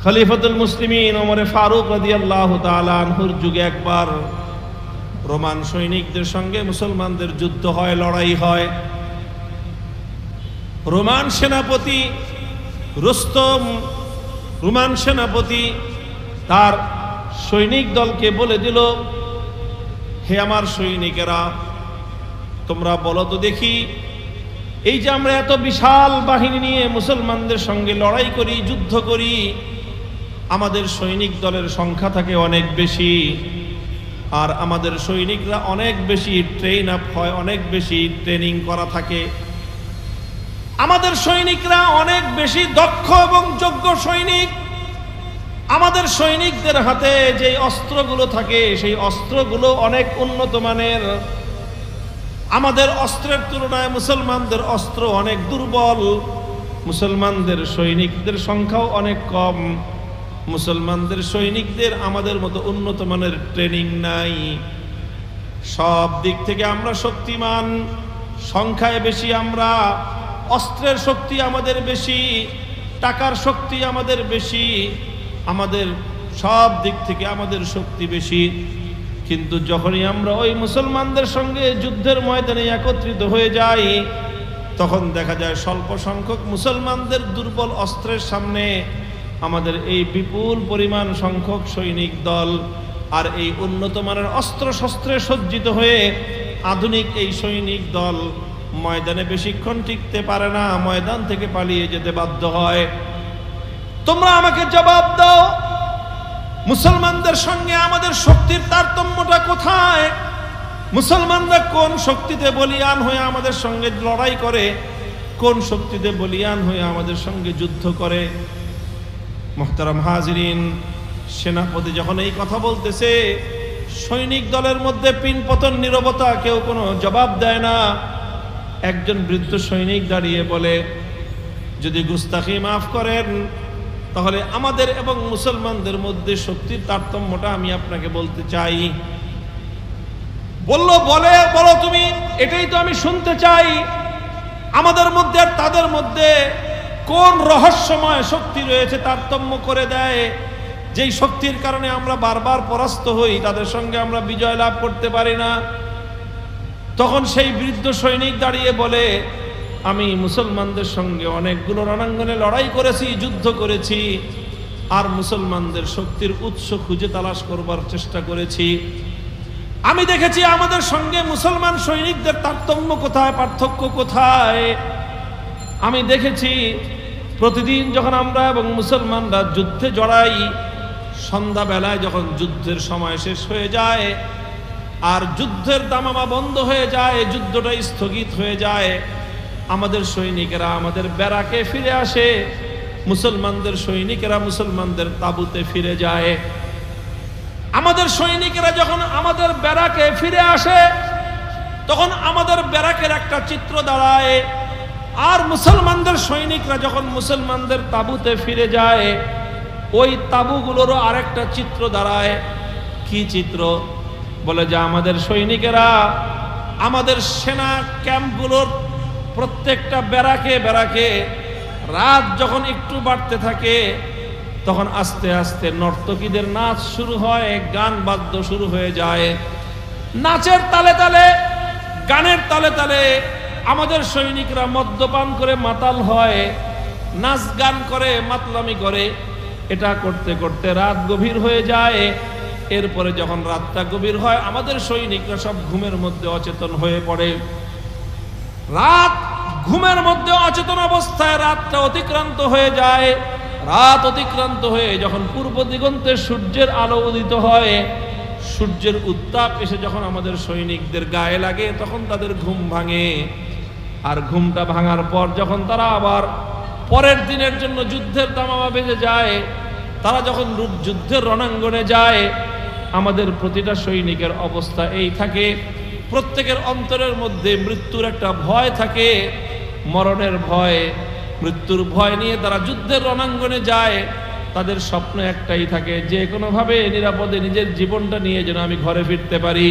খলিফাতুল মুসলিমিন ওমর ফারুক রাদিয়াল্লাহু তাআলা আনহুর যুগে একবার রোমান সৈনিকদের সঙ্গে মুসলমানদের যুদ্ধ হয়, লড়াই হয়। রোমান সেনাপতি রুস্তম, রোমান সেনাপতি তার সৈনিক দলকে বলে দিল, হে আমার সৈনিকেরা, তোমরা বলো তো দেখি, এই যে আমরা এত বিশাল বাহিনী নিয়ে মুসলমানদের সঙ্গে লড়াই করি, যুদ্ধ করি, আমাদের সৈনিক দলের সংখ্যা থাকে অনেক বেশি, আর আমাদের সৈনিকরা অনেক বেশি ট্রেন আপ হয়, অনেক বেশি ট্রেনিং করা থাকে, আমাদের সৈনিকরা অনেক বেশি দক্ষ এবং যোগ্য সৈনিক। আমাদের সৈনিকদের হাতে যে অস্ত্রগুলো থাকে সেই অস্ত্রগুলো অনেক উন্নত মানের। আমাদের অস্ত্রের তুলনায় মুসলমানদের অস্ত্র অনেক দুর্বল, মুসলমানদের সৈনিকদের সংখ্যাও অনেক কম, মুসলমানদের সৈনিকদের আমাদের মতো উন্নত মানের ট্রেনিং নাই। সব দিক থেকে আমরা শক্তিমান, সংখ্যায় বেশি আমরা, অস্ত্রের শক্তি আমাদের বেশি, টাকার শক্তি আমাদের বেশি, আমাদের সব দিক থেকে আমাদের শক্তি বেশি। কিন্তু যখনই আমরা ওই মুসলমানদের সঙ্গে যুদ্ধের ময়দানে একত্রিত হয়ে যাই, তখন দেখা যায় স্বল্প সংখ্যক মুসলমানদের দুর্বল অস্ত্রের সামনে আমাদের এই বিপুল পরিমাণ সংখ্যক সৈনিক দল আর এই উন্নত মানের অস্ত্র শস্ত্রে সজ্জিত হয়ে আধুনিক এই সৈনিক দল ময়দানে বেশিক্ষণ টিকতে পারে না, ময়দান থেকে পালিয়ে যেতে বাধ্য হয়। তোমরা আমাকে জবাব দাও, মুসলমানদের সঙ্গে আমাদের শক্তির তারতম্যটা কোথায়? মুসলমানরা কোন শক্তিতে বলিয়ান হয়ে আমাদের সঙ্গে লড়াই করে, কোন শক্তিতে বলিয়ান হয়ে আমাদের সঙ্গে যুদ্ধ করে? মুহতারাম হাজিরিন, সেনাপতি যখন এই কথা বলতেছে, সৈনিক দলের মধ্যে পিনপতন, নীরবতা, কেউ কোনো জবাব দেয় না। একজন বৃদ্ধ সৈনিক দাঁড়িয়ে বলে, যদি গুস্তাখি মাফ করেন, তাহলে আমাদের এবং মুসলমানদের মধ্যে শক্তির তারতম্যটা আমি আপনাকে বলতে চাই। বলো তুমি, এটাই তো আমি শুনতে চাই। আমাদের মধ্যে আর তাদের মধ্যে কোন রহস্যময় শক্তি রয়েছে তারতম্য করে দেয়, যেই শক্তির কারণে আমরা বারবার পরাস্ত হই, তাদের সঙ্গে আমরা বিজয় লাভ করতে পারি না? তখন সেই বৃদ্ধ সৈনিক দাঁড়িয়ে বলে, আমি মুসলমানদের সঙ্গে অনেকগুলো রণাঙ্গনে লড়াই করেছি, যুদ্ধ করেছি, আর মুসলমানদের শক্তির উৎস খুঁজে তালাশ করবার চেষ্টা করেছি। আমি দেখেছি আমাদের সঙ্গে মুসলমান সৈনিকদের তারতম্য কোথায়, পার্থক্য কোথায়। আমি দেখেছি প্রতিদিন যখন আমরা এবং মুসলমানরা যুদ্ধে জড়াই, সন্ধ্যাবেলায় যখন যুদ্ধের সময় শেষ হয়ে যায় আর যুদ্ধের দামামা বন্ধ হয়ে যায়, যুদ্ধটা স্থগিত হয়ে যায়, আমাদের সৈনিকেরা আমাদের ব্যারাকে ফিরে আসে, মুসলমানদের সৈনিকেরা মুসলমানদের তাঁবুতে ফিরে যায়। আমাদের সৈনিকেরা যখন আমাদের ব্যারাকে ফিরে আসে, তখন আমাদের ব্যারাকের একটা চিত্র দাঁড়ায়, আর মুসলমানদের সৈনিকরা যখন মুসলমানদের তাঁবুতে ফিরে যায়, ওই তাঁবুগুলোরও আরেকটা চিত্র দাঁড়ায়। কি চিত্র? বলে যে আমাদের সৈনিকেরা আমাদের সেনা ক্যাম্পগুলোর প্রত্যেকটা ব্যারাকে ব্যারাকে রাত যখন একটু বাড়তে থাকে, তখন আস্তে আস্তে নর্তকীদের নাচ শুরু হয়, গান বাদ্য শুরু হয়ে যায়। নাচের তালে তালে, গানের তালে তালে আমাদের সৈনিকরা মদ্যপান করে মাতাল হয়, নাচ গান করে, মাতলামি করে। এটা করতে করতে রাত গভীর হয়ে যায়। এরপরে যখন রাতটা গভীর হয়, আমাদের সৈনিকরা সব ঘুমের মধ্যে অচেতন হয়ে পড়ে। রাত ঘুমের মধ্যে অচেতন অবস্থায় রাতটা অতিক্রান্ত হয়ে যায়। রাত অতিক্রান্ত হয়ে যখন পূর্ব দিগন্তে সূর্যের আলো উদিত হয়, সূর্যের উত্তাপ এসে যখন আমাদের সৈনিকদের গায়ে লাগে, তখন তাদের ঘুম ভাঙে। আর ঘুমটা ভাঙার পর যখন তারা আবার পরের দিনের জন্য যুদ্ধের দামামা বেজে যায়, তারা যখন যুদ্ধের রণাঙ্গনে যায়, আমাদের প্রতিটা সৈনিকের অবস্থা এই থাকে, প্রত্যেকের অন্তরের মধ্যে মৃত্যুর একটা ভয় থাকে, মরণের ভয়, মৃত্যুর ভয় নিয়ে তারা যুদ্ধের রণাঙ্গনে যায়। তাদের স্বপ্ন একটাই থাকে, যে কোনোভাবে নিরাপদে নিজের জীবনটা নিয়ে যেন আমি ঘরে ফিরতে পারি।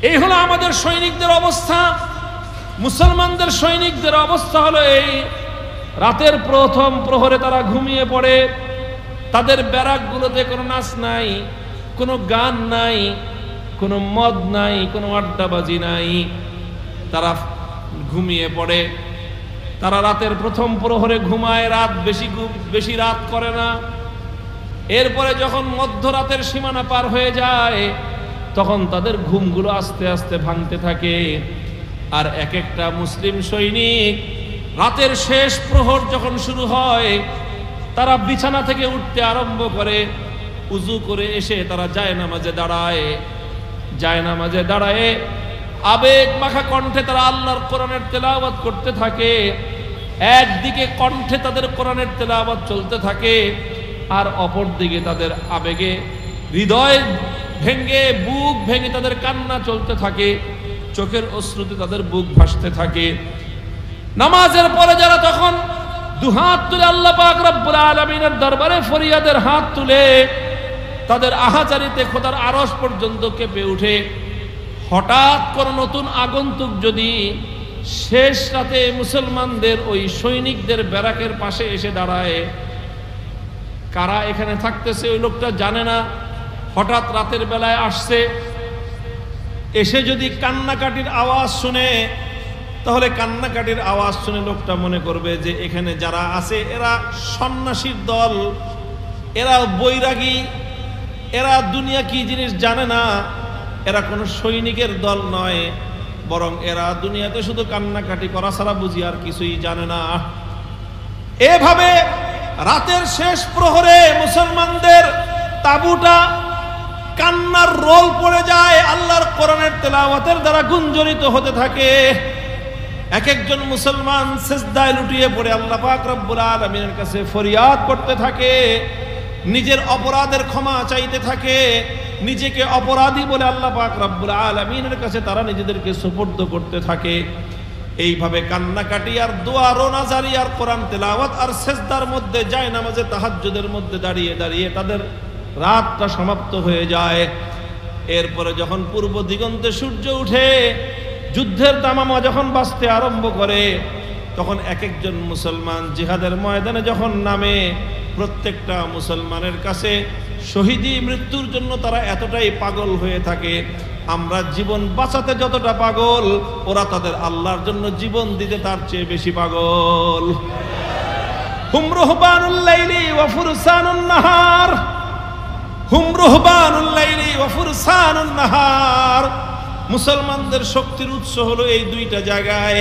এই হলো আমাদের সৈনিকদের অবস্থা। মুসলমানদের সৈনিকদের অবস্থা হলো এই, রাতের প্রথম প্রহরে তারা ঘুমিয়ে পড়ে, তাদের ব্যারাকগুলোতে কোনো নাচ নাই, কোনো গান নাই, কোনো মদ নাই, কোনো আড্ডাবাজি নাই। তারা ঘুমিয়ে পড়ে, তারা রাতের প্রথম প্রহরে ঘুমায়, রাত বেশি রাত করে না। এরপরে যখন মধ্যরাতের সীমানা পার হয়ে যায় তখন তাদের ঘুমগুলো আস্তে আস্তে ভাঙতে থাকে। আর এক একটা মুসলিম সৈনিক রাতের শেষ প্রহর যখন শুরু হয় তারা বিছানা থেকে উঠতে আরম্ভ করে, উজু করে এসে তারা জায়নামাজে দাঁড়ায় আবেগ মাখা কণ্ঠে তারা আল্লাহর কোরআনের তেলাওয়াত করতে থাকে। একদিকে কণ্ঠে তাদের কোরআনের তেলাওয়াত চলতে থাকে, আর অপর দিকে তাদের আবেগে হৃদয় ভেঙে বুক ভেঙে তাদের কান্না চলতে থাকে, চোখের অশ্রুতে তাদের বুক ভাসতে থাকে। নামাজের পরে যারা তখন দুহাত তুলে আল্লাহ পাক রব্বুল আলামিনের দরবারে ফরিয়াদের হাত তুলে তাদের আহাজারিতে খোদার আরশ পর্যন্ত কেঁপে উঠে, হঠাৎ কোন নতুন আগন্তুক যদি শেষ রাতে মুসলমানদের ওই সৈনিকদের ব্যারাকের পাশে এসে দাঁড়ায়, কারা এখানে থাকতেছে ওই লোকটা জানে না, হঠাৎ রাতের বেলায় আসছে, এসে যদি কান্নাকাটির আওয়াজ শুনে, তাহলে কান্নাকাটির আওয়াজ শুনে লোকটা মনে করবে যে এখানে যারা আছে এরা সন্ন্যাসীর দল, এরা বৈরাগী, এরা দুনিয়া কি জিনিস জানে না, এরা কোনো সৈনিকের দল নয়, বরং এরা দুনিয়াতে শুধু কান্নাকাটি করা ছাড়া বুঝি আর কিছুই জানে না। এভাবে রাতের শেষ প্রহরে মুসলমানদের তাঁবুটা কান্নার রোল পড়ে যায়, আল্লাহর কোরআনের তেলাওয়াতের দ্বারা গুঞ্জরিত হতে থাকে। এক একজন মুসলমান সিজদায় লুটিয়ে পড়ে আল্লাহ পাক রব্বুল আলামিনের কাছে ফরিয়াদ করতে থাকে, নিজের অপরাধের ক্ষমা চাইতে থাকে, নিজেকে অপরাধী বলে আল্লাহ পাক রব্বুল আলামিনের কাছে তারা নিজেদেরকে সুপর্দ করতে থাকে। এইভাবে কান্নাকাটি আর দোয়া রোনাজারি আর কোরআন তেলাওয়াত আর সিজদার মধ্যে জায়নামাজে তাহাজ্জুদের মধ্যে দাঁড়িয়ে দাঁড়িয়ে তাদের রাতটা সমাপ্ত হয়ে যায়। এরপরে যখন পূর্ব দিগন্তে সূর্য উঠে, যুদ্ধের দামামা যখন বাজতে আরম্ভ করে, তখন এক একজন মুসলমান জিহাদের ময়দানে যখন নামে, প্রত্যেকটা মুসলমানের কাছে শহীদি মৃত্যুর জন্য তারা এতটাই পাগল হয়ে থাকে, আমরা জীবন বাঁচাতে যতটা পাগল ওরা তাদের আল্লাহর জন্য জীবন দিতে তার চেয়ে বেশি পাগল। হুম রুহবানুল লাইলি ওয়া ফুরসানুন নাহার, হুম রুহবানুল লাইলি ওয়া ফুরসানুন নাহার। মুসলমানদের শক্তির উৎস হলো এই দুইটা জায়গায়।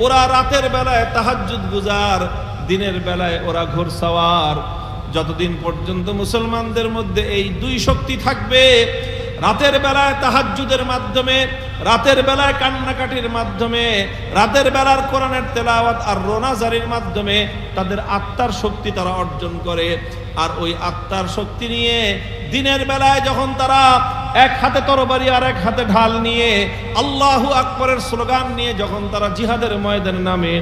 ওরা রাতের বেলায় তাহাজ্জুদ গুজার, দিনের বেলায় ওরা ঘোড়সাওয়ার। যতদিন পর্যন্ত মুসলমানদের মধ্যে এই দুই শক্তি থাকবে, রাতের বেলায় তাহাজ্জুদের মাধ্যমে, রাতের বেলায় কান্নাকাটির মাধ্যমে, রাতের বেলার কোরআনের তেলাওয়াত আর রোনাজারির মাধ্যমে তাদের আত্মার শক্তি তারা অর্জন করে। আর ওই আত্মার শক্তি নিয়ে দিনের বেলায় যখন তারা এক হাতে তরবারি আর এক হাতে ঢাল নিয়ে আল্লাহু আকবরের স্লোগান নিয়ে যখন তারা জিহাদের ময়দানে নামে,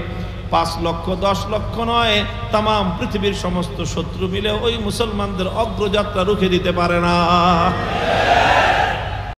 5 লক্ষ 10 লক্ষ নয়, তাম পৃথিবীর সমস্ত শত্রু মিলে ওই মুসলমানদের অগ্রযাত্রা রুখে দিতে পারে না।